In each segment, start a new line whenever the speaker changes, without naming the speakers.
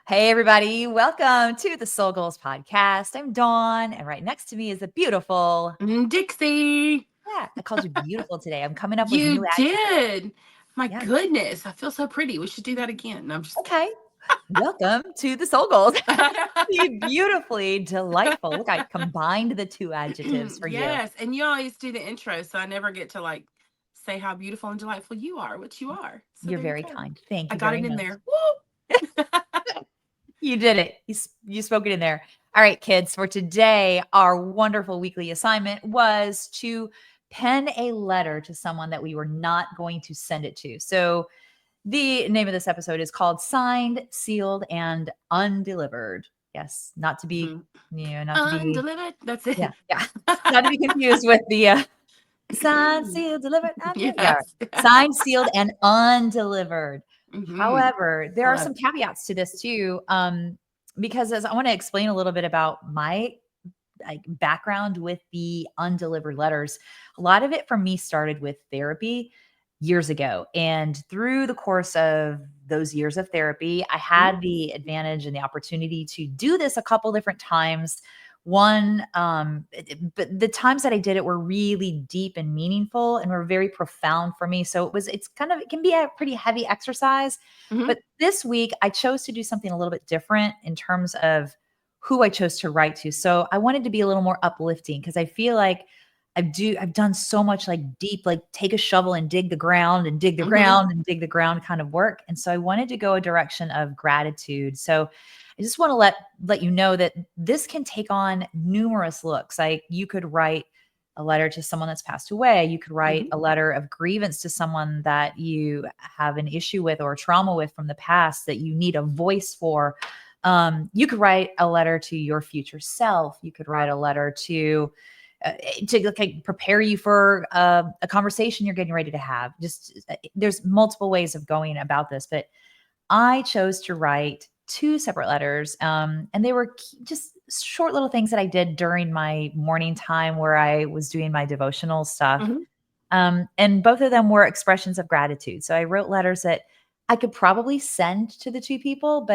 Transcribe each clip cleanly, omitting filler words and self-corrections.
Hey, everybody. Welcome to the Soul Goals Podcast. I'm Dawn, and right next to me is the beautiful
Dixie.
I called you beautiful today. I'm coming up with
You
new adjectives.
did. My
Yeah.
goodness, I feel so pretty. We should do that again. No, I'm just
Okay. Welcome to the Soul Goals. You beautifully delightful. Look, I combined the two adjectives
kidding.
for you.
Yes, and you always do the intro, so I never get to say how beautiful and delightful you are, which you are. So
You're
there you
very
go.
kind. Thank
I
you
got
very
it in
much.
there. Woo!
You did it. You spoke it in there. All right, kids. For today, our wonderful weekly assignment was to pen a letter to someone that we were not going to send it to. So the name of this episode is called Signed, Sealed, and Undelivered. Yes, not to be,
Mhm.
not to be,
Undelivered. That's
yeah,
it.
yeah, not to be confused with the signed, sealed, delivered. Yeah,
Yes.
signed, sealed, and undelivered.
Hmm.
However, there
I
are
love
some
it.
caveats to this too, because as I want to explain a little bit about my background with the undelivered letters. A lot of it for me started with therapy years ago. And through the course of those years of therapy, I
Mhm.
had the advantage and the opportunity to do this a couple different times. One, but the times that I did it were really deep and meaningful and were very profound for me. So it can be a pretty heavy exercise.
Mhm.
But this week, I chose to do something a little bit different in terms of who I chose to write to. So I wanted to be a little more uplifting because I feel like I've done so much like deep, like take a shovel and dig the ground and dig the
Mhm.
ground and dig the ground kind of work. And so I wanted to go a direction of gratitude. So I just want to let you know that this can take on numerous looks. Like you could write a letter to someone that's passed away. You could write
Mhm.
a letter of grievance to someone that you have an issue with or trauma with from the past that you need a voice for. You could write a letter to your future self. You could write a letter to like prepare you for a conversation you're getting ready to have. Just there's multiple ways of going about this, but I chose to write two separate letters, and they were just short little things that I did during my morning time where I was doing my devotional stuff.
Mhm.
And both of them were expressions of gratitude. So I wrote letters that I could probably send to the two people,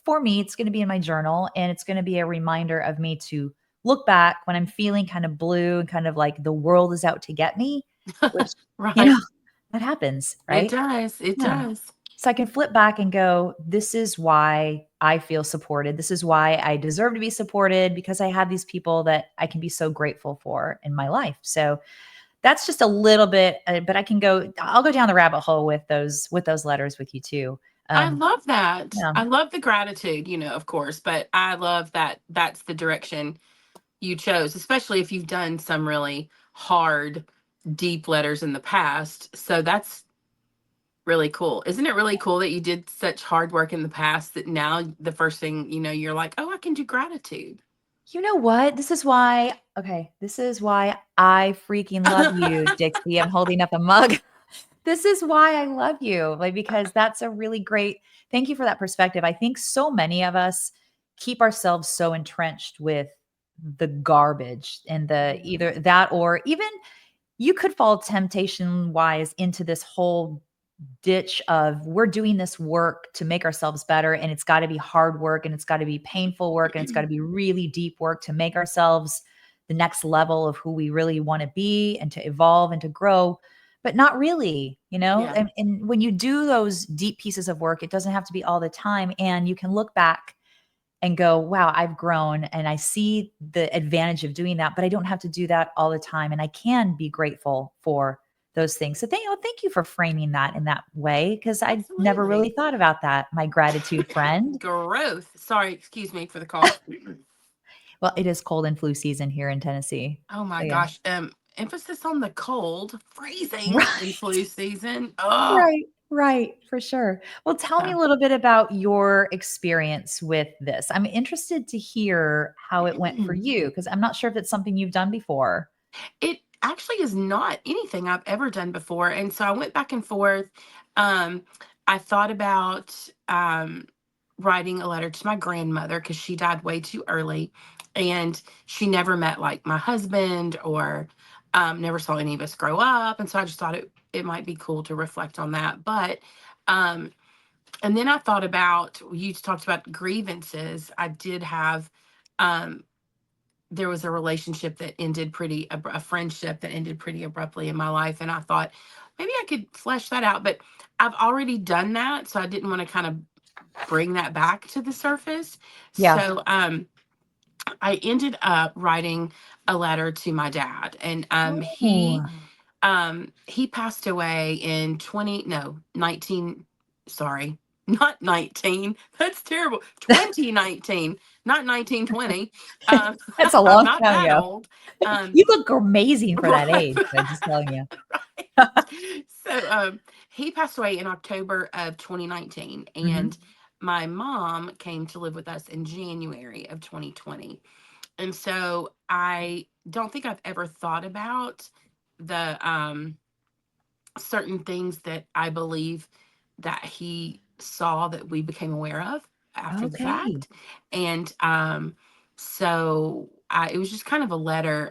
for me, it's going to be in my journal and it's going to be a reminder of me to look back when I'm feeling kind of blue and kind of like the world is out to get me, which, you
Right.
know, that happens,
It
right?
does. It
Yeah.
does.
So I can flip back and go, this is why I feel supported. This is why I deserve to be supported because I have these people that I can be so grateful for in my life. So that's just a little bit, but I'll go down the rabbit hole with those letters with you too.
I
Um,
love that.
yeah.
I love the gratitude, of course, but I love that that's the direction you chose, especially if you've done some really hard, deep letters in the past. So that's really cool. Isn't it really cool that you did such hard work in the past that now the first thing you're like, oh, I can do gratitude?
You know what? This is why I freaking love you, Dixie. I'm holding up a mug. This is why I love you, like, because that's a really great thank you for that perspective. I think so many of us keep ourselves so entrenched with the garbage and the
Mhm.
either that or even you could fall temptation wise into this whole ditch of we're doing this work to make ourselves better and it's got to be hard work and it's got to be painful work and it's got to be really deep work to make ourselves the next level of who we really want to be and to evolve and to grow, but not really,
Yeah.
and when you do those deep pieces of work it doesn't have to be all the time and you can look back and go, wow, I've grown and I see the advantage of doing that, but I don't have to do that all the time. And I can be grateful for those things. So thank you for framing that in that way because I never
Absolutely.
really thought about that, my gratitude friend.
Growth. Sorry, excuse me for the cough.
Well, it is cold and flu season here in Tennessee.
Oh my
So yeah.
gosh. Emphasis on the cold, freezing in
Right.
flu season. Oh,
Right. Right. For sure. Well, tell me
so
a little bit about your experience with this. I'm interested to hear how it went for you because I'm not sure if it's something you've done before.
it actually is not anything I've ever done before. And so I went back and forth. Um, I thought about writing a letter to my grandmother because she died way too early. And she never met like my husband or never saw any of us grow up. And so I just thought it might be cool to reflect on that. But um, And then I thought about, you talked about grievances. I did have, um, there was a relationship that ended a friendship that ended pretty abruptly in my life. And I thought maybe I could flesh that out, but I've already done that. So I didn't want to kind of bring that back to the surface.
Yeah.
So, I ended up writing a letter to my dad, and
Oh,
he passed away in 20 no 19 sorry, not 19, that's terrible, 2019, not 1920. um
that's a
I'm
long
not
time
that
ago.
old.
You look amazing for that
Right.
age, though, just telling you.
Right. So he passed away in October of 2019,
Mhm.
and my mom came to live with us in January of 2020. And so I don't think I've ever thought about the certain things that I believe that he saw that we became aware of after the
Okay.
fact. And so it was just kind of a letter,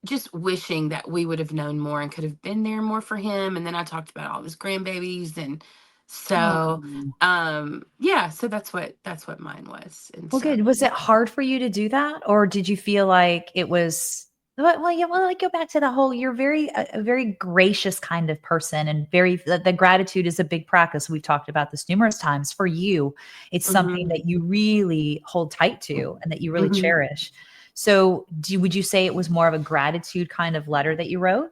just wishing that we would have known more and could have been there more for him. And then I talked about all his grandbabies, and so
Oh.
yeah, so that's what mine was. And
Well,
so
good. Was it hard for you to do that, or did you feel like it was yeah, well, I go back to the whole you're very a very gracious kind of person and very the gratitude is a big practice. We've talked about this numerous times. For you, it's something
mhm,
that you really hold tight to and that you really
mhm.
cherish. So, would you say it was more of a gratitude kind of letter that you wrote?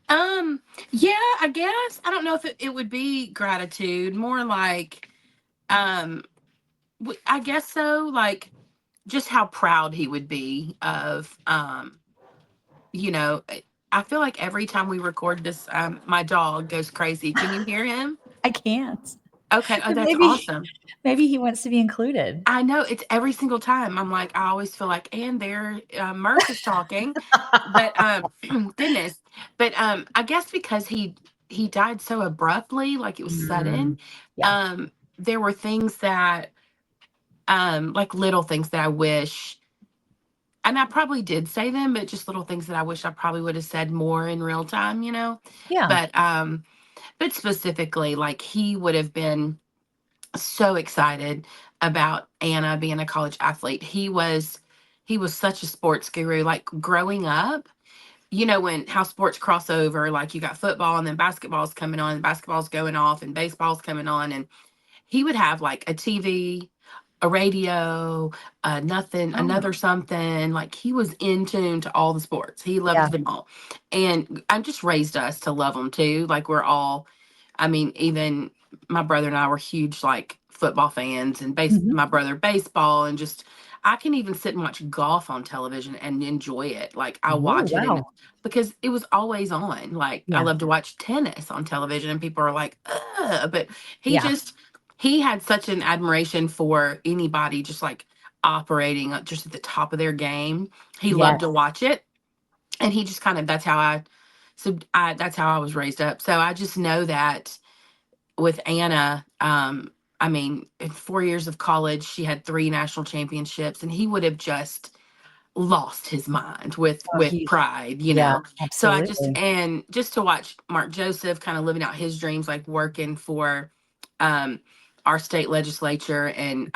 Um, yeah, I guess. I don't know if it would be gratitude, more like, um, I guess so, like just how proud he would be of, you know, I feel like every time we record this, my dog goes crazy. Can you hear him?
I can't.
Okay. Oh,
But
that's
maybe
awesome.
maybe he wants to be included.
I know, it's every single time. I'm like, I always feel like, and there, Murph is talking, but goodness, but I guess because he died so abruptly, like it was
Mm,
sudden.
yeah.
There were things that, like little things that I wish, and I probably did say them, but just little things that I wish I probably would have said more in real time, you know.
Yeah.
But but specifically, like he would have been so excited about Anna being a college athlete. He was such a sports guru. Like growing up, you know, when how sports cross over, like you got football and then basketball's coming on, and basketball's going off and baseball's coming on, and he would have like a TV, a radio, nothing,
Oh,
another something. Like he was in tune to all the sports. He
yeah.
loved them all. And I just raised us to love them too. Like we're all, I mean, even my brother and I were huge like football fans, and
Mhm.
my brother baseball, and just I can even sit and watch golf on television and enjoy it. Like I
Oh,
watch it, and
wow.
because it was always on. Like I
Yeah.
love to watch tennis on television, and people are like, ugh, but he
Yeah.
just he had such an admiration for anybody just like operating just at the top of their game. He loved to
Yes.
watch it, and he just kind of that's how I was raised up. So I just know that with Anna, I mean, in 4 years of college, she had three national championships, and he would have just lost his mind with
Oh, he
pride, you
yeah,
know. So I just
absolutely.
and just to watch Mark Joseph kind of living out his dreams, like working for um our state legislature, and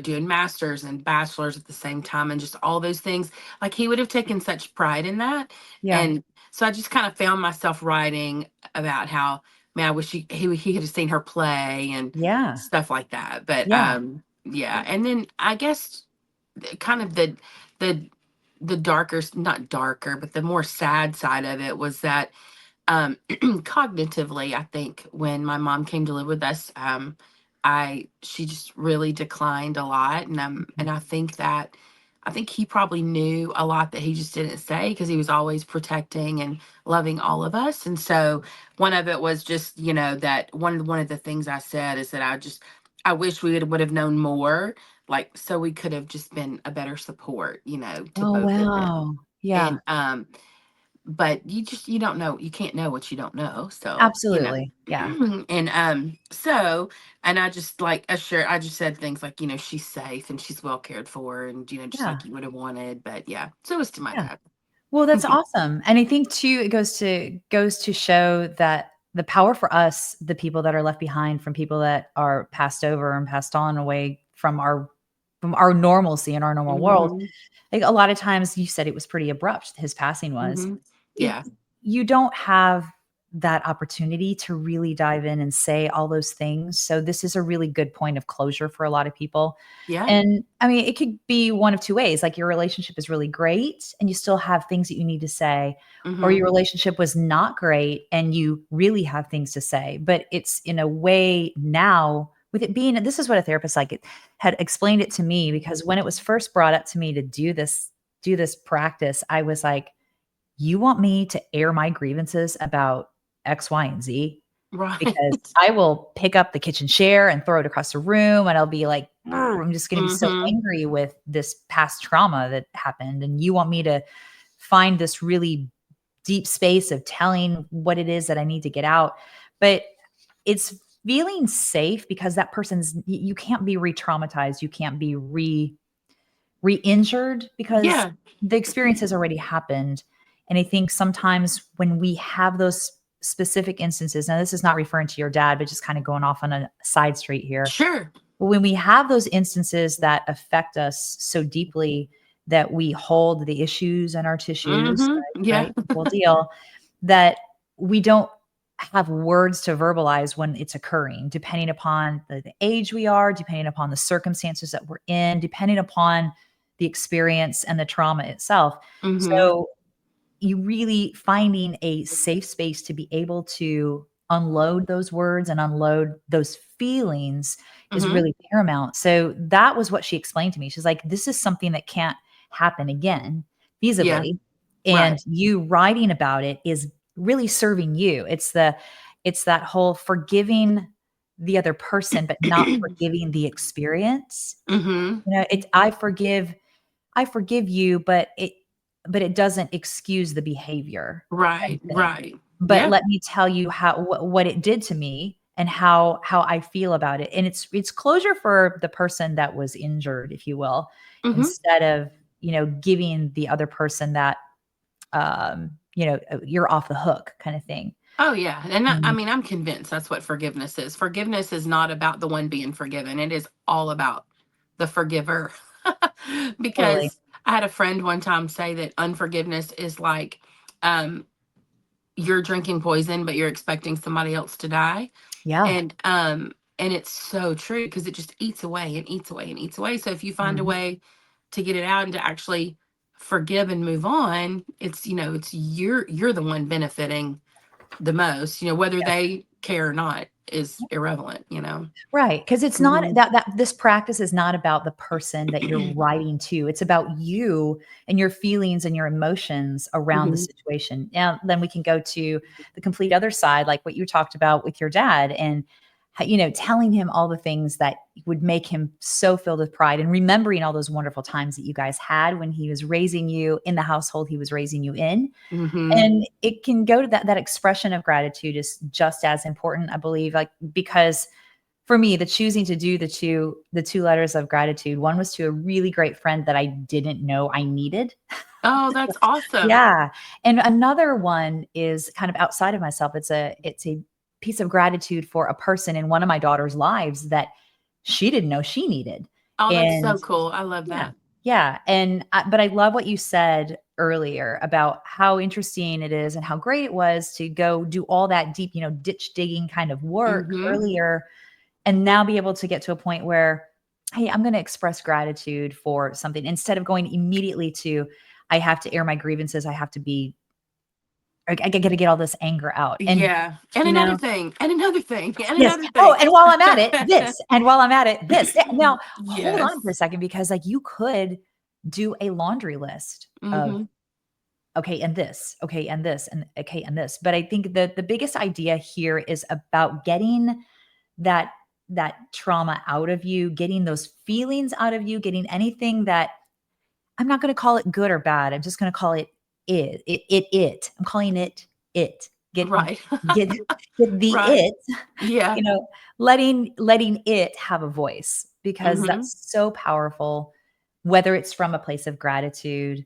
doing masters and bachelors at the same time, and just all those things, like he would have taken such pride in that.
Yeah.
And so I just kind of found myself writing about how, man, I wish he could have seen her play and
Yeah.
stuff like that. But
Yeah.
yeah, and then I guess kind of the the darker, not darker, but the more sad side of it was that, cognitively, I think when my mom came to live with us, I she just really declined a lot, and
Mhm.
I think he probably knew a lot that he just didn't say, because he was always protecting and loving all of us. And so one of it was just, that one of the things I said is that I wish we would have known more, like so we could have just been a better support, to
Oh,
both of them.
wow. Yeah.
And but you don't know, you can't know what you don't know. So,
Absolutely. Yeah.
and and I just like I just said things like, she's safe and she's well cared for, and just
Yeah.
like you would have wanted. But yeah, so it's to my
Yeah.
dad.
Well, that's awesome. And I think too, it goes to show that the power for us, the people that are left behind from people that are passed over and passed on away from our normalcy in our normal world.
Mm-hmm.
Like a lot of times you said it was pretty abrupt, his passing was.
Mm-hmm.
It
Yeah.
You don't have that opportunity to really dive in and say all those things. So this is a really good point of closure for a lot of people.
Yeah.
And I mean, it could be one of two ways. Like your relationship is really great and you still have things that you need to say, or
Mm-hmm.
your relationship was not great and you really have things to say. But it's in a way now with it being, this is what a therapist like it had explained it to me, because when it was first brought up to me to do this practice, I was like, you want me to air my grievances about X, Y, and Z?
Right.
Because I will pick up the kitchen chair and throw it across the room and I'll be like, "Brr, I'm just going to be so
Mm-hmm.
angry with this past trauma that happened. And you want me to find this really deep space of telling what it is that I need to get out." But it's feeling safe because that person's, you can't be re-traumatized. You can't be re-injured because
Yeah.
the experience has already happened. And I think sometimes when we have those specific instances, now this is not referring to your dad, but just kind of going off on a side street here.
Sure.
But when we have those instances that affect us so deeply that we hold the issues in our tissues,
Mm-hmm. Yeah.
right? The whole deal, that we don't have words to verbalize when it's occurring, depending upon the age we are, depending upon the circumstances that we're in, depending upon the experience and the trauma itself.
Mm-hmm.
So you really finding a safe space to be able to unload those words and unload those feelings is
Mm-hmm.
really paramount. So that was what she explained to me. She's like, this is something that can't happen again
Yeah.
feasibly. And
Right.
you writing about it is really serving you. It's that whole forgiving the other person, but not forgiving the experience.
Mm-hmm.
You know, I forgive you, but it doesn't excuse the behavior kind
Right.
of thing.
Right.
But
Yeah.
let me tell you how what it did to me and how I feel about it. And it's closure for the person that was injured, if you will,
Mm-hmm.
instead of, giving the other person that you're off the hook kind of thing.
Oh yeah. And I
Mm,
mean, I'm convinced that's what forgiveness is. Forgiveness is not about the one being forgiven. It is all about the forgiver.
totally.
Because I had a friend one time say that unforgiveness is like um you're drinking poison but you're expecting somebody else to die.
Yeah.
And it's so true because it just eats away and eats away and eats away. So if you find a
Mhm.
way to get it out and to actually forgive and move on, it's you're the one benefiting the most, whether they care or not is irrelevant.
Right, because it's not
Hmm.
that this practice is not about the person that you're writing to, it's about you and your feelings and your emotions around the
Hmm.
situation. Now, then we can go to the complete other side, like what you talked about with your dad and ho telling him all the things that would make him so filled with pride and remembering all those wonderful times that you guys had when he was raising you in the household he was raising you in.
Hmm.
And it can go to that expression of gratitude is just as important, I believe, like, because for me, the choosing to do the two letters of gratitude, one was to a really great friend that I didn't know I needed.
Oh, that's awesome.
Yeah, and another one is kind of outside of myself. It's a piece of gratitude for a person in one of my daughter's lives that she didn't know she needed.
Oh, that's
And
so cool. I love
yeah.
that.
Yeah, but I love what you said earlier about how interesting it is and how great it was to go do all that deep, ditch digging kind of work
Hmm.
earlier and now be able to get to a point where, hey, I'm going to express gratitude for something instead of going immediately to, I have to air my grievances. I got to get all this anger out. And,
Yeah. And
you
another
know,
thing, and another thing, and
yes.
another
Oh,
thing.
and while I'm at it, this, and while I'm at it, this. Now, hold on for a
Yes.
second, because like you could do a laundry list of,
Hmm.
okay, and this, okay, and this, and okay, and this. But I think that the biggest idea here is about getting that trauma out of you, getting those feelings out of you, getting anything that, I'm not going to call it good or bad. I'm just going to call it it. I'm calling it it.
Right.
Get get the
Right.
it,
Yeah.
letting it have a voice, because
Hmm.
that's so powerful, whether it's from a place of gratitude,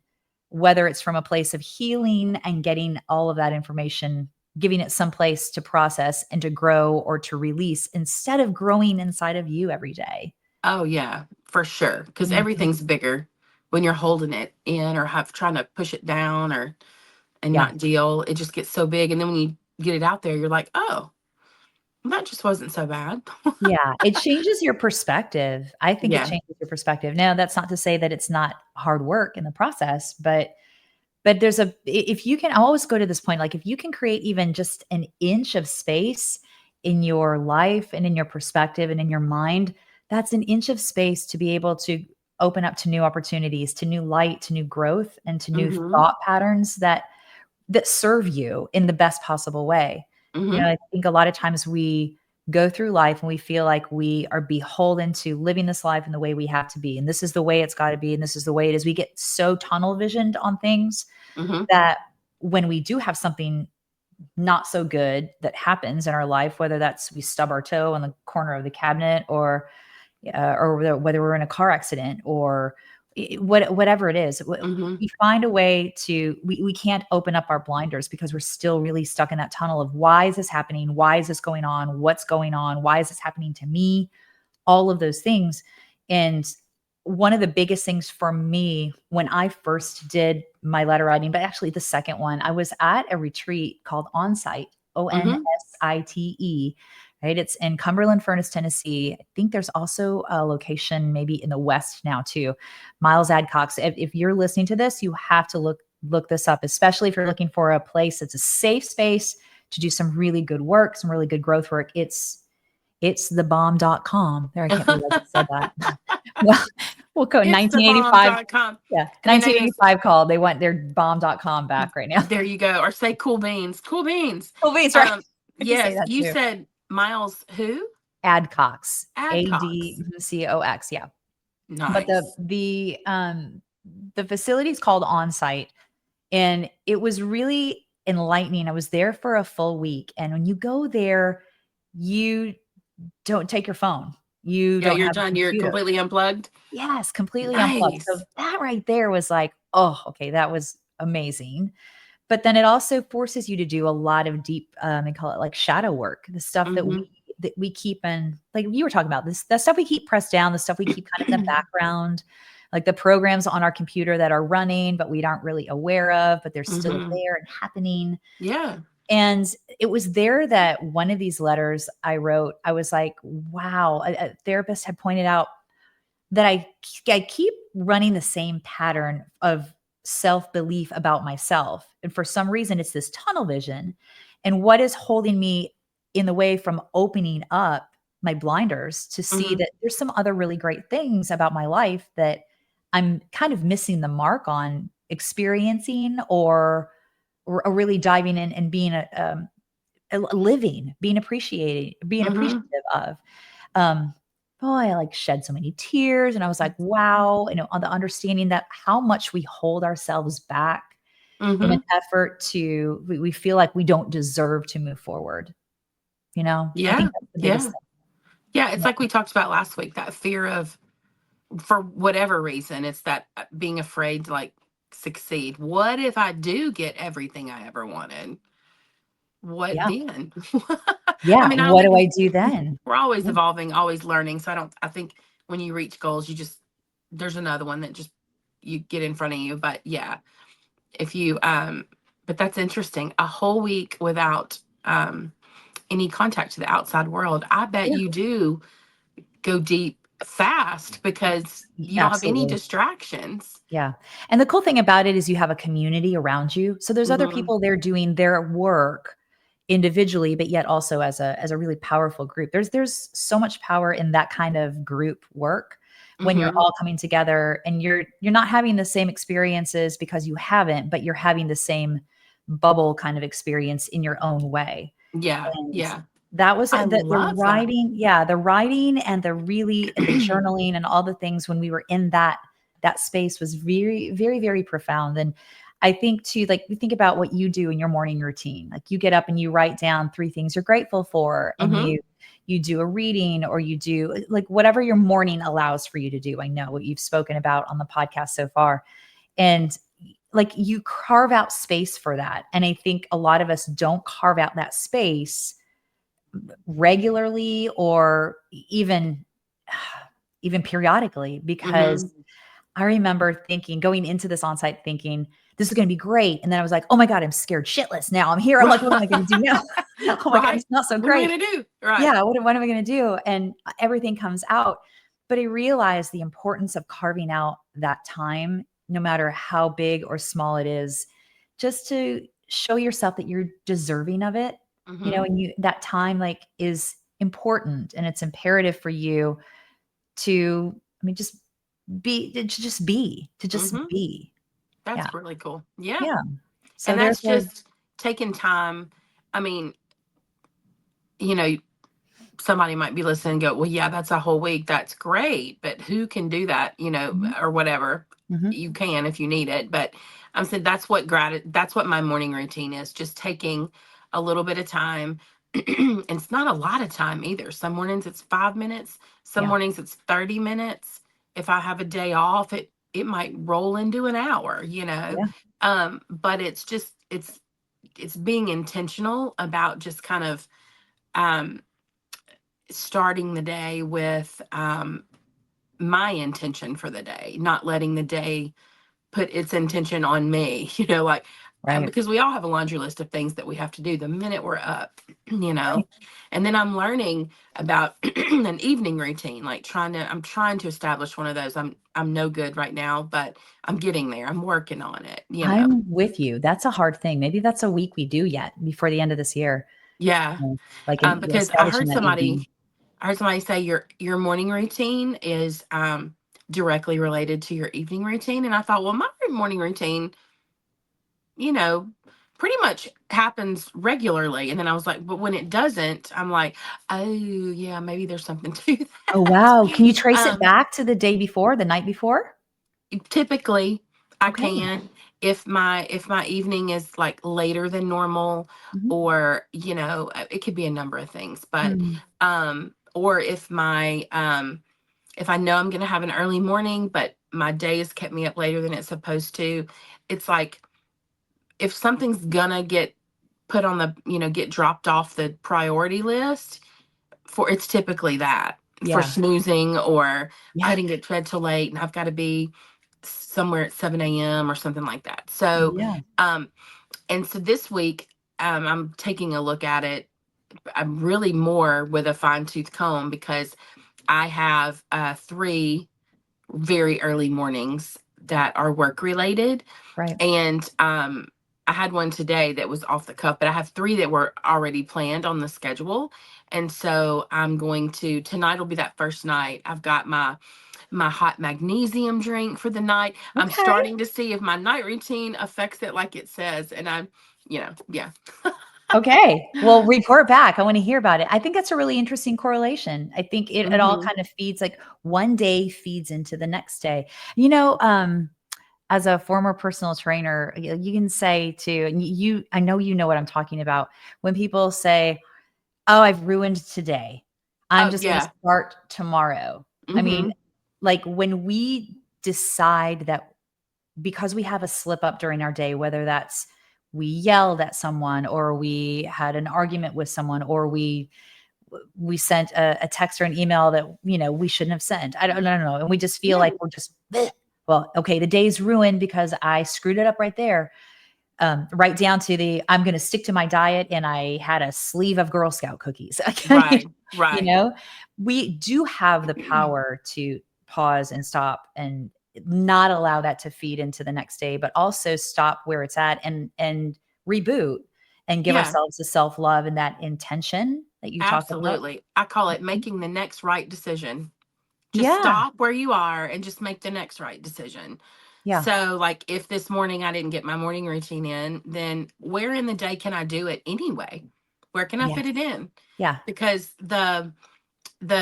whether it's from a place of healing and getting all of that information, giving it some place to process and to grow or to release instead of growing inside of you every day.
Oh yeah, for sure. Because
Mhm.
everything's bigger when you're holding it in or have trying to push it down or and
Yeah.
not deal. It just gets so big, and then when you get it out there, you're like, oh, that just wasn't so bad.
Yeah, it changes your perspective. I think it
Yeah.
changes your perspective. Now, that's not to say that it's not hard work in the process, but there's if you can, I always go to this point, like if you can create even just an inch of space in your life and in your perspective and in your mind, that's an inch of space to be able to open up to new opportunities, to new light, to new growth, and to new
Mm-hmm.
thought patterns that serve you in the best possible way.
Mm-hmm.
I think a lot of times we go through life and we feel like we are beholden to living this life in the way we have to be. And this is the way it's got to be. And this is the way it is. We get so tunnel visioned on things
Mm-hmm.
that when we do have something not so good that happens in our life, whether that's we stub our toe on the corner of the cabinet or whether we're in a car accident or whatever it is,
Mm-hmm.
we find a way to we can't open up our blinders because we're still really stuck in that tunnel of why is this happening, why is this going on, what's going on, why is this happening to me, all of those things. And one of the biggest things for me when I first did my letter writing, but actually the second one, I was at a retreat called Onsite,
Mm-hmm.
Onsite, right? It's in Cumberland Furnace, Tennessee. I think there's also a location maybe in the West now too. Miles Adcox. If you're listening to this, you have to look this up, especially if you're looking for a place that's a safe space to do some really good work, some really good growth work. It's thebomb.com. There, I can't believe I just said that. Well, we'll go
It's the
1985.
bomb.com.
Yeah,
And then I use
1985 called. They want their bomb.com back right now.
there you go. Or say cool beans. Cool beans.
Oh, wait, right.
Um,
I can say
yes,
that
you
too.
said Miles who?
Adcox,
Adcox.
Adcox. Yeah. But
Nice.
the facility is called Onsite, and it was really enlightening. I was there for a full week, and when you go there, you don't take your phone. You
Yeah,
don't
you're
have a
done. You're
computer.
completely unplugged.
Yes, completely unplugged. So
Nice.
that right there was like, oh, okay, that was amazing. But then it also forces you to do a lot of deep, they call it like shadow work, the stuff
Mm-hmm.
that we keep in, like you were talking about this, the stuff we keep pressed down, the stuff we keep kind of in the background, like the programs on our computer that are running, but we aren't really aware of, but they're still
Mm-hmm.
there and happening.
Yeah.
And it was there that one of these letters I wrote, I was like, wow, a therapist had pointed out that I keep running the same pattern of self-belief about myself. And for some reason, it's this tunnel vision. And what is holding me in the way from opening up my blinders to see
Mm-hmm.
that there's some other really great things about my life that I'm kind of missing the mark on experiencing or really diving in and being living, being
Mm-hmm.
appreciative of. Um, boy, I like shed so many tears, and I was like, wow, on the understanding that how much we hold ourselves back in an
Mm-hmm.
effort to, we feel like we don't deserve to move forward. I
Yeah.
think that's the biggest
Yeah.
thing.
Yeah. It's
Yeah.
like we talked about last week, that fear of, for whatever reason, it's that being afraid to like succeed. What if I do get everything I ever wanted? What
Yeah.
then? I
Yeah.
mean, I don't
What do
think
I do then?
we're always
Yeah.
evolving, always learning. So I think when you reach goals, there's another one that just you get in front of you. But yeah, if you, but that's interesting. A whole week without any contact to the outside world. I bet
Yeah.
you do go deep fast because you don't have any
Absolutely.
distractions.
Yeah. And the cool thing about it is you have a community around you. So there's other
Hmm.
people there doing their work individually, but yet also as a really powerful group. There's so much power in that kind of group work when you're
Hmm.
all coming together and you're not having the same experiences because you haven't, but you're having the same bubble kind of experience in your own way.
Yeah.
And
Yeah.
that was
I
the
love that.
writing, yeah, the writing and the journaling and all the things when we were in that space was very, very, very profound. And I think too, like you think about what you do in your morning routine. Like you get up and you write down 3 things you're grateful for, and
Hmm.
you do a reading or you do like whatever your morning allows for you to do. I know what you've spoken about on the podcast so far. And like you carve out space for that. And I think a lot of us don't carve out that space regularly or even periodically, because
Mhm.
I remember thinking, going into this on-site thinking, this is going to be great. And then I was like, oh my God, I'm scared shitless now. I'm here. I'm like, what am I going to do now? Oh my God,
Right.
it's not so
What am I
great.
gonna do? Right.
Yeah, what am I going to do? And everything comes out. But I realized the importance of carving out that time, no matter how big or small it is, just to show yourself that you're deserving of it.
Mhm.
And that time like is important, and it's imperative for you to, I mean, just to just
Mhm.
be. Yeah.
That's really cool. Yeah.
Yeah. So
And
there's
that's
a
just taking time. I mean, you know, somebody might be listening and go, well, yeah, that's a whole week. That's great. But who can do that,
Mhm,
or whatever?
mhm.
You can if you need it. But I'm saying that's what my morning routine is, just taking a little bit of time. And it's not a lot of time either. Some mornings it's 5 minutes, some
Yeah.
mornings it's 30 minutes. If I have a day off, it might roll into an hour.
Yeah.
But it's being intentional about just kind of um starting the day with my intention for the day, not letting the day put its intention on me, like
Right.
because we all have a laundry list of things that we have to do the minute we're up, you know.
Right.
And then I'm learning about an evening routine, like I'm trying to establish one of those. I'm no good right now, but I'm getting there. I'm working on it.
I'm with you. That's a hard thing. Maybe that's a week we do yet before the end of this year.
Yeah.
Like
Because
establishing that evening.
I heard somebody say your morning routine is directly related to your evening routine. And I thought, well, my morning routine, you know, pretty much happens regularly. And then I was like, but when it doesn't, I'm like, oh yeah, maybe there's something to
Oh,
that.
wow. Can you trace it
um,
back to the day before, the night before?
Typically I
Okay.
can, if my evening is like later than normal,
Mhm.
or it could be a number of things, but
Mm.
or if I know I'm going to have an early morning, but my day has kept me up later than it's supposed to, it's like if something's gonna get put on get dropped off the priority list, it's typically that for
Yeah.
snoozing or
Yeah.
putting it to bed till late, and I've got to be somewhere at 7 a.m. or something like that. So,
Yeah.
um, and so this week, I'm taking a look at it. I'm really more with a fine tooth comb because I have three very early mornings that are work related.
Right.
And I had one today that was off the cuff, but I have three that were already planned on the schedule. And so I'm going to tonight will be that first night. I've got my hot magnesium drink for the night. I'm
Okay.
starting to see if my night routine affects it like it says. And yeah.
Okay. Well, report back. I want to hear about it. I think that's a really interesting correlation. I think it all
Hmm.
kind of feeds, like one day feeds into the next day. As a former personal trainer, you can say to, and I know you know what I'm talking about, when people say, "Oh, I've ruined today. I'm
Oh
just going to
yeah.
start tomorrow." I mean,
Hmm.
like when we decide that because we have a slip up during our day, whether that's we yelled at someone or we had an argument with someone or we sent a text or an email that we shouldn't have sent. I don't know, and we just feel
Yeah.
like we're just bleh. Well, okay, the day's ruined because I screwed it up right there. Right down to the I'm going to stick to my diet and I had a sleeve of Girl Scout cookies.
Right.
you
Right.
know, we do have the power to pause and stop and not allow that to feed into the next day, but also stop where it's at and reboot and give
Yeah.
ourselves the self-love and that intention that you talk about.
Absolutely. I call it
Mhm.
making the next right decision. Just
Yeah.
stop where you are and just make the next right decision.
Yeah.
So, like, if this morning I didn't get my morning routine in, then where in the day can I do it anyway? Where can I fit
Yes.
it in?
Yeah.
Because the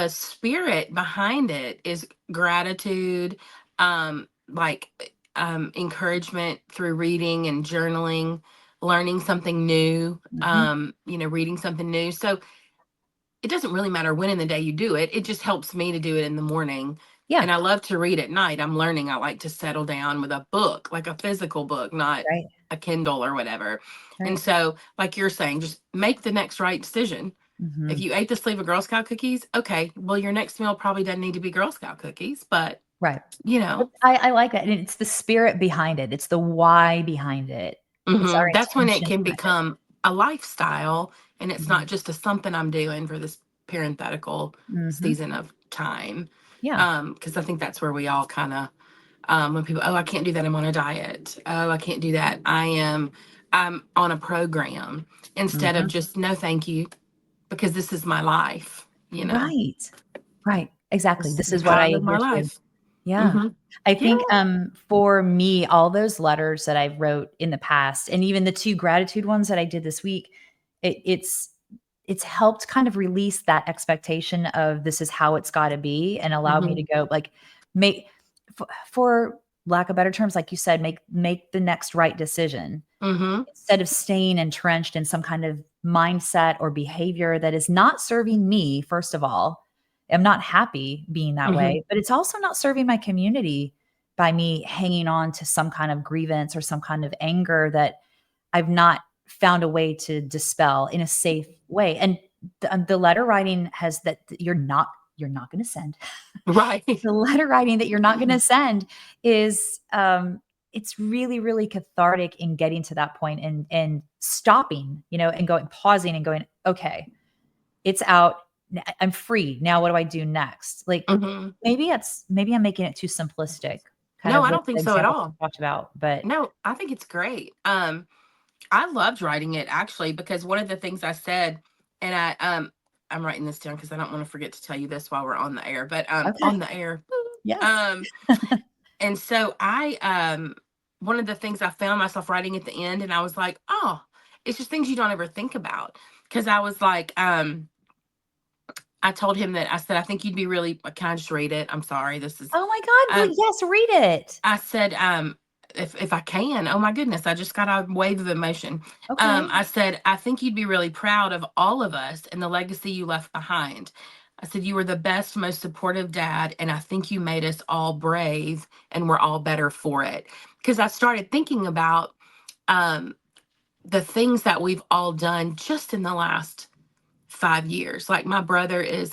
spirit behind it is gratitude, like encouragement through reading and journaling, learning something new,
Mhm.
reading something new. So it doesn't really matter when in the day you do it. It just helps me to do it in the morning
Yeah.
And I love to read at night. I'm learning I like to settle down with a book, like a physical book, not
Right.
a Kindle or whatever. And
Right.
so, like you're saying, just make the next right decision. If
Hmm.
you ate the sleeve of Girl Scout cookies, okay, well, your next meal probably doesn't need to be Girl Scout cookies, but
Right.
you
But
know,
I like that. And it's the spirit behind it. It's the why behind it. It's our
that's when it
intention
can
behind it.
become a lifestyle and it's not
Mhm.
just a something I'm doing for this parenthetical
Mhm.
season of time.
Yeah.
Because I think that's where we all kind of when people, oh, I can't do that, I'm on a diet, oh, I can't do that, I'm on a program, instead of
Mhm.
just no thank you, because this is my life,
Right. Right. Exactly.
this
This
is
is what
how I
I
live my
adhere to.
life.
Yeah.
Hmm.
I
Yeah.
think, for me, all those letters that I wrote in the past, and even the 2 gratitude ones that I did this week, it's helped kind of release that expectation of this is how it's gotta be, and allow me
Hmm.
to go, like, make for lack of better terms, like you said, make the next right decision
Hmm.
instead of staying entrenched in some kind of mindset or behavior that is not serving me, first of all. I'm not happy being that
Hmm.
way, but it's also not serving my community by me hanging on to some kind of grievance or some kind of anger that I've not found a way to dispel in a safe way. And the letter writing has that you're not going to send.
Right.
The letter writing that you're not going to send is it's really really cathartic in getting to that point and stopping, and going pausing and going, okay, it's out. I'm free now. What do I do next? Like,
Hmm.
maybe I'm making it too simplistic, kind
No,
of
I
with
don't think
the
so at
examples we
all.
talked about, but
No, I think it's great. I loved writing it actually, because one of the things I said, and I'm writing this down because I don't want to forget to tell you this while we're on the air, but
okay.
on the air.
Yes.
Um and so I one of the things I found myself writing at the end, and I was like, oh, it's just things you don't ever think about. Because I was like, I told him that I said, I think you'd be really, can I just read it? I'm sorry. This is
Oh my god,
um
yes, read it.
I said, if I can, oh my goodness, I just got a wave of emotion.
Okay.
I said, I think you'd be really proud of all of us and the legacy you left behind. I said, you were the best, most supportive dad, and I think you made us all brave, and we're all better for it. Because I started thinking about um, the things that we've all done just in the last 5 years. Like my brother is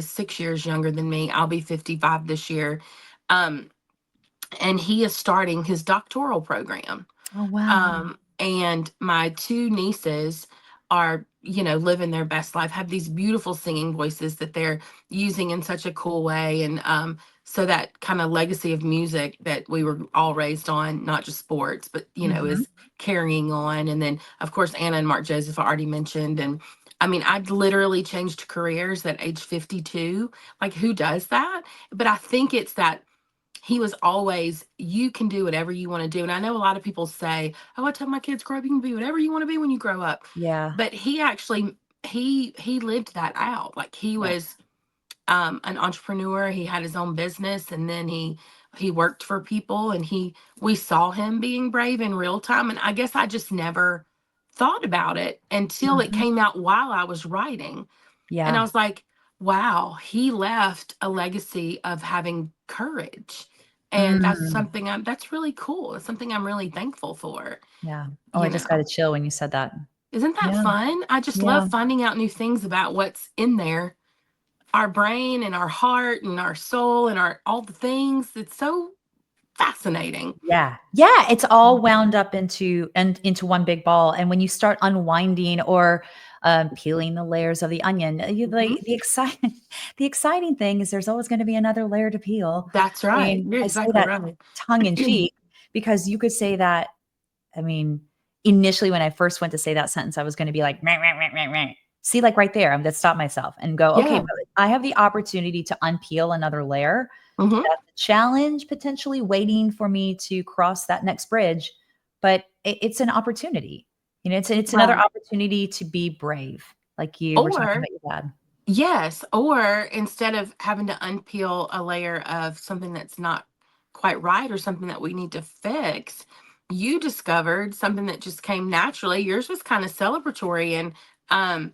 6 years younger than me. I'll be 55 this year. Um, and he is starting his doctoral program.
Oh wow.
And my two nieces are, living their best life, have these beautiful singing voices that they're using in such a cool way. And so that kind of legacy of music that we were all raised on, not just sports, but,
Mhm.
is carrying on. And then, of course, Anna and Mark Joseph I already mentioned. And I mean, I've literally changed careers at age 52. Like, who does that? But I think it's that he was always, you can do whatever you want to do. And I know a lot of people say, oh, I tell my kids, grow up, you can be whatever you want to be when you grow up.
Yeah.
But he actually, he lived that out. Like, he
Yeah.
was an entrepreneur. He had his own business, and then he worked for people, and we saw him being brave in real time. And I guess I just never thought about it until it
Mhm.
came out while I was writing. And I
Yeah.
was like, wow, he left a legacy of having courage. And
Mm.
that's really cool. It's something I'm really thankful for,
Yeah. Oh, I
you
just got a
know.
chill when you said that.
Isn't that
Yeah.
fun? I just
Yeah.
love finding out new things about what's in there, our brain and our heart and our soul and our all the things. It's so fascinating.
Yeah. Yeah, it's all wound up into one big ball, and when you start unwinding or, peeling the layers of the onion, you
Mhm.
like, the exciting thing is there's always gonna be another layer to peel.
That's
I
right.
mean,
You're
I say
exactly
that
right.
tongue in cheek because you could say that. I mean, initially when I first went to say that sentence, I was gonna be like, "Meh, meh, meh, meh, meh." See, like, right there, I'm gonna stop myself and go, "Okay,
Yeah.
but I have the opportunity to unpeel another layer.
Hmm.
That's a challenge potentially waiting for me to cross that next bridge, but it's an opportunity. It's another
Right.
opportunity to be brave, like you were talking
Or
about your dad.
yes, or instead of having to unpeel a layer of something that's not quite right or something that we need to fix, you discovered something that just came naturally. Yours was kind of celebratory, and um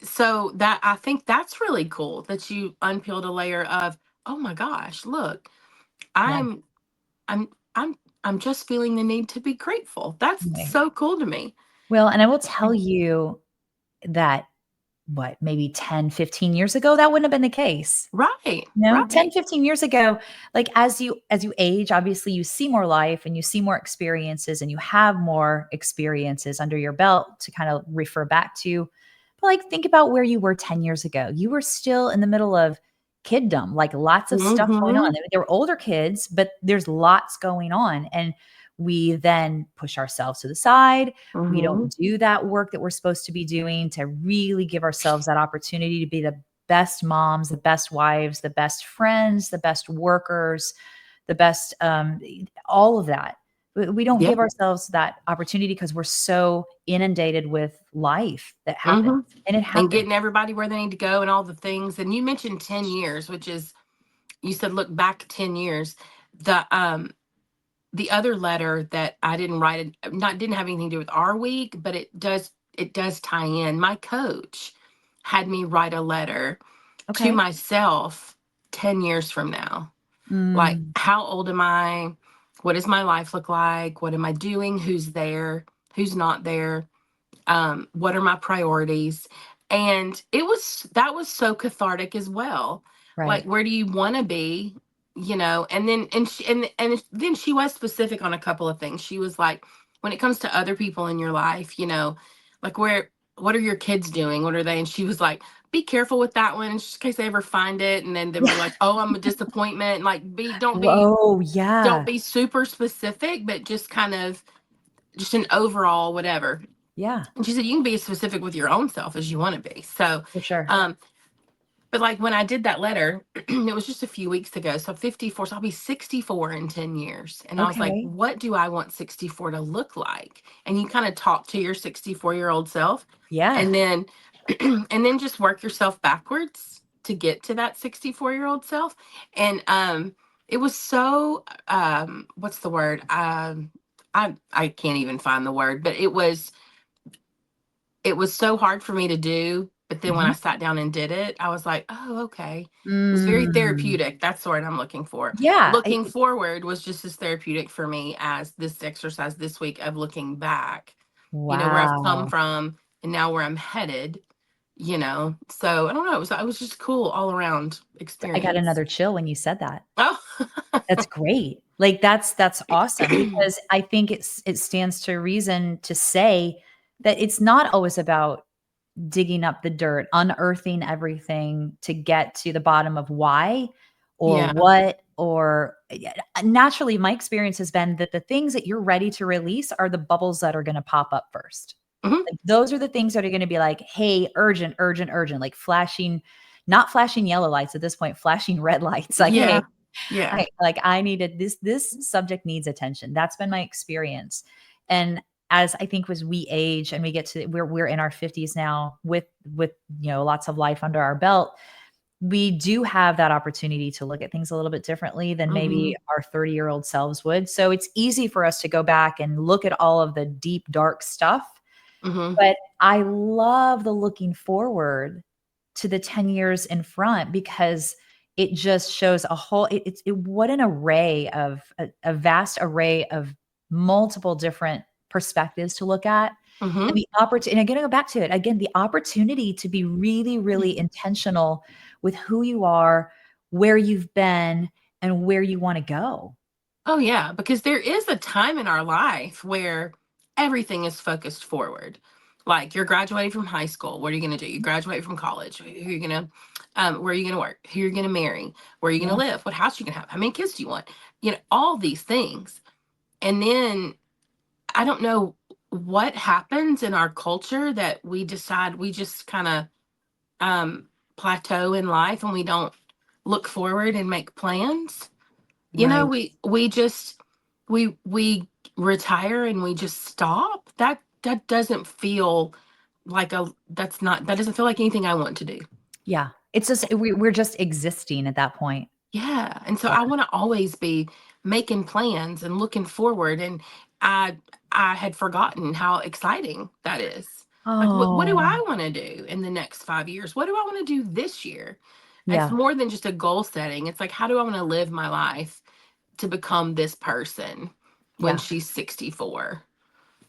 So that, I think that's really cool that you unpeeled a layer of, oh my gosh, look,
Yeah.
I'm I'm I'm I'm just feeling the need to be grateful. That's
Right.
so cool to me.
Well, and I will tell you that what, maybe 10, 15 years ago, that wouldn't have been the case.
Right,
10,
right.
15 years ago, like, as you age, obviously you see more life and you see more experiences and you have more experiences under your belt to kind of refer back to. But, like, think about where you were 10 years ago. You were still in the middle of kiddom, like, lots of stuff going on.
Mhm.
They were older kids, but there's lots going on, and we then push ourselves to the side. We
Mhm.
don't do that work that we're supposed to be doing to really give ourselves that opportunity to be the best moms, the best wives, the best friends, the best workers, the best, all of that. We don't
Yeah.
give ourselves that opportunity because we're so inundated with life that happens,
Mhm.
and it
And
happens.
getting everybody where they need to go and all the things. And you mentioned 10 years, which is, you said look back 10 years. The other letter that I didn't write, not didn't have anything to do with our week, but it does tie in. My coach had me write a letter to
Okay.
myself 10 years from now. Like,
Mm,
how old am I? What does my life look like? What am I doing? Who's there? Who's not there? What are my priorities? And that was so cathartic as well. Like,
right.
where do you want to be? And then and then she was specific on a couple of things. She was like, when it comes to other people in your life, like, what are your kids doing? What are they? And she was like, be careful with that one, just in case they ever find it, and then they'll be like, oh, I'm a disappointment. And, like, be
Whoa,
don't
yeah.
be super specific, but just kind of just an overall whatever.
Yeah,
And she said, you can be as specific with your own self as you want to be. So,
for sure.
um, but like when I did that letter, it was just a few weeks ago. So 54, so I'll be 64 in 10 years. And I was like,
Okay.
what do I want 64 to look like? And you kind of talk to your 64-year-old self,
Yeah.
and then and then just work yourself backwards to get to that 64-year-old self. And it was so what's the word? I can't even find the word, but it was so hard for me to do, but then when I
Mhm.
sat down and did it, I was like, "Oh, okay." It was very
Mm.
therapeutic. That's the word I'm looking for.
Yeah,
Looking forward was just as therapeutic for me as this exercise this week of looking back, where I've come
wow.
from and now where I'm headed. So I don't know. It was just cool all around
I got
experience.
another chill when you said that.
Oh.
That's great. Like, that's awesome because I think it stands to reason to say that it's not always about digging up the dirt, unearthing everything to get to the bottom of why or
Yeah.
what or yeah, naturally, my experience has been that the things that you're ready to release are the bubbles that are gonna pop up first.
Mhm.
Like, those are the things that are gonna be like, "Hey, urgent, urgent, urgent," like flashing not flashing yellow lights at this point, flashing red lights, like, "Hey,
Yeah. Yeah.
I needed this subject needs attention." That's been my experience. And as I think as we age and we get to we're in our 50s now with lots of life under our belt, we do have that opportunity to look at things a little bit differently than maybe
Mhm.
our 30-year-old selves would. So it's easy for us to go back and look at all of the deep dark stuff,
Mhm.
but I love the looking forward to the 10 years in front because it just shows a whole what an array of a vast array of multiple different perspectives to look at. And
Mhm.
the opportunity, and again, I go back to it again, the opportunity to be really, really intentional with who you are, where you've been, and where you want to go.
Oh, yeah, because there is a time in our life where everything is focused forward. Like, you're graduating from high school. What are you going to do? You graduate from college. Where are you going to work? Who you're going to marry? Where are you going
Yeah.
to live? What house you going to have? How many kids do you want? All these things. And then I don't know what happens in our culture that we decide we just kind of plateau in life and we don't look forward and make plans.
Right.
We retire and we just stop. That doesn't feel like a that's not that doesn't feel like anything I want to do.
Yeah. It's just we're just existing at that point.
Yeah. And so
Yeah.
I want to always be making plans and looking forward, and I I had forgotten how exciting that is. Like, what do
Oh,
I want to do in the next 5 years? What do I want to do this year? It's
yeah.
more than just a goal setting. It's like, how do I want to live my life to become this person when
Yeah.
she's 64?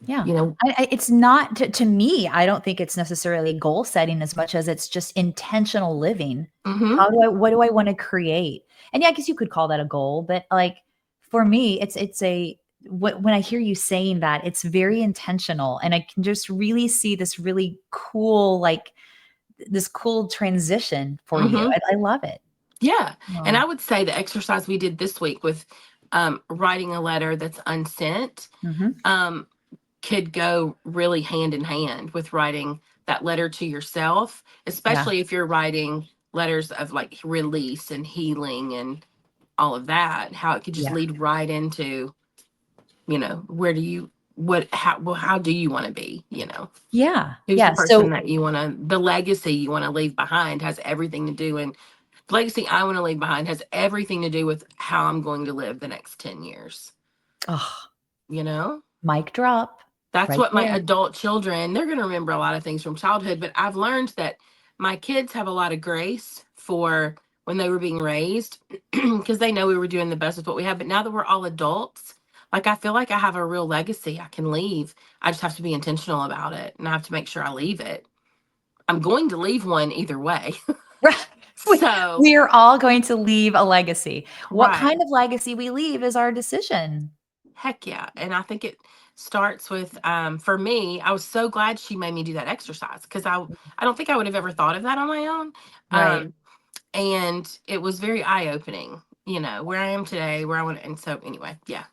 Yeah.
You know?
It's not to me, I don't think it's necessarily goal setting as much as it's just intentional living.
Mm-hmm.
What do I want to create? And yeah, I guess you could call that a goal, but like for me, it's a when I hear you saying that, it's very intentional. And I can just really see this really cool, like this cool transition for you.
Mm-hmm.
I love it.
Yeah. And
Oh.
I would say the exercise we did this week with writing a letter that's unsent
Hmm.
um, could go really hand in hand with writing that letter to yourself,
Yeah.
especially if you're writing letters of like release and healing and all of that, how it could just
Yeah.
lead right into, where do you, how do you want to be,
Yeah.
who's the
Yeah.
person
So
that you want to, the legacy you want to leave behind has everything to do, and the legacy I want to leave behind has everything to do with how I'm going to live the next 10 years,
oh,
you know?
mic drop
That's
right
what my
there.
adult children, they're going to remember a lot of things from childhood, but I've learned that my kids have a lot of grace for when they were being raised because they know we were doing the best with what we had. But now that we're all adults, like I feel like I have a real legacy I can leave. I just have to be intentional about it and I have to make sure I leave it. I'm going to leave one either way.
Right. We
So,
we are all going to leave a legacy. What
right.
kind of legacy we leave is our decision.
Heck yeah. And I think it starts with for me, I was so glad she made me do that exercise because I don't think I would have ever thought of that on my own.
Right.
Um and it was very eye-opening, where I am today, where I want to, and so anyway, yeah.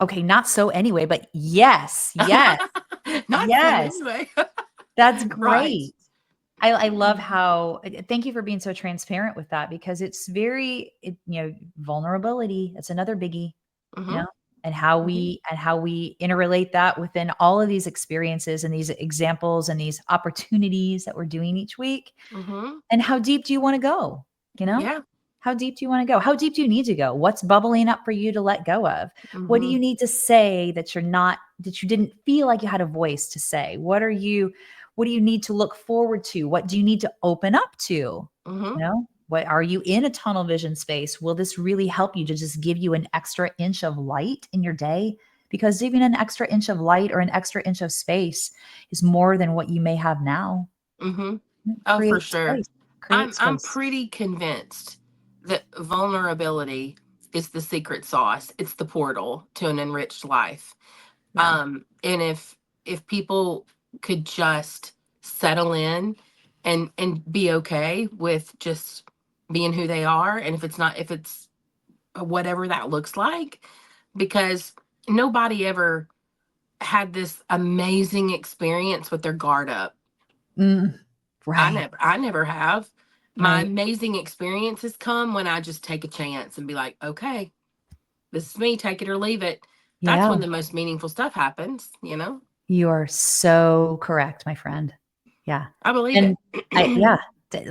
Okay, not so anyway, but yes, yes,
Not so
yes.
anyway.
That's
Right.
great. I love
Mhm.
how thank you for being so transparent with that because it's vulnerability, it's another biggie, you
Mhm.
know, and how
Mhm.
we interrelate that within all of these experiences and these examples and these opportunities that we're doing each week.
Mhm.
And how deep do you want to go? You know?
Yeah.
How deep do you want to go? How deep do you need to go? What's bubbling up for you to let go of? What do you
Mhm.
need to say that you didn't feel like you had a voice to say? What do you need to look forward to? What do you need to open up to?
Mhm.
What are you in a tunnel vision space? Will this really help you to just give you an extra inch of light in your day? Because even an extra inch of light or an extra inch of space is more than what you may have now.
Mhm. Oh, for
Create
sure.
space. Create
I'm
space.
pretty convinced that vulnerability is the secret sauce. It's the portal to an enriched life.
Yeah.
And if people could just settle in and be okay with just being who they are, and if it's whatever that looks like, because nobody ever had this amazing experience with their guard up.
Mm, right,
I never have. My
right.
amazing experiences come when I just take a chance and be like, okay, this is me, take it or leave it. That's
Yeah,
when the most meaningful stuff happens.
you are so correct, my friend. Yeah.
I believe
And
it.
yeah,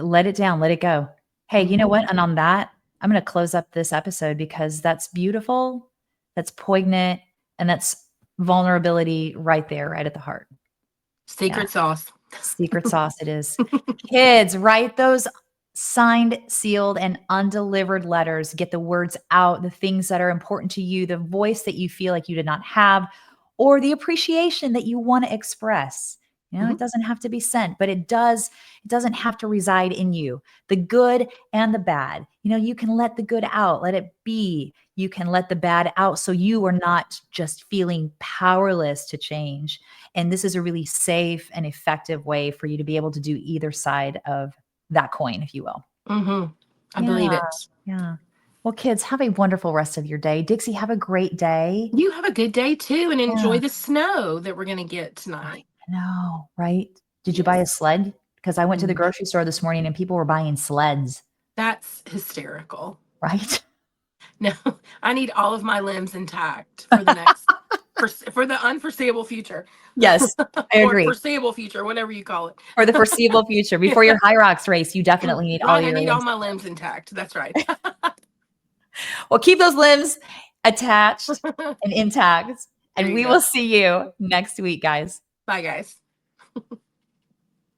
let it down, let it go. Hey, you know
Mhm.
what? And on that, I'm going to close up this episode because that's beautiful, that's poignant, and that's vulnerability right there, right at the heart. Yeah.
Secret sauce.
Secret sauce it is. Kids, write those signed, sealed, and undelivered letters. Get the words out, the things that are important to you, the voice that you feel like you did not have, or the appreciation that you want to express. It
Mhm.
doesn't have to be sent, but it doesn't have to reside in you. The good and the bad. You can let the good out, let it be. You can let the bad out so you are not just feeling powerless to change. And this is a really safe and effective way for you to be able to do either side of that coin, if you will.
Mhm. I believe
Yeah.
it.
Yeah. Well, kids, have a wonderful rest of your day. Dixie, have a great day.
You have a good day too and
Yeah.
enjoy the snow that we're going to get
I
tonight.
know, right? Did you buy a
Yes.
sled? Because I went to the
Mm.
grocery store this morning and people were buying sleds,
That's hysterical.
right?
No, I need all of my limbs intact for the next for the unforeseeable future.
Yes, I
Or
agree.
foreseeable future, whatever you call
For the
it.
foreseeable future, before your High Rocks race, you definitely need all
Right, I
your
need all
limbs.
my limbs intact. That's right.
Well, keep those limbs attached and intact,
There
and
you
we
go.
will see you next week, guys.
Bye, guys.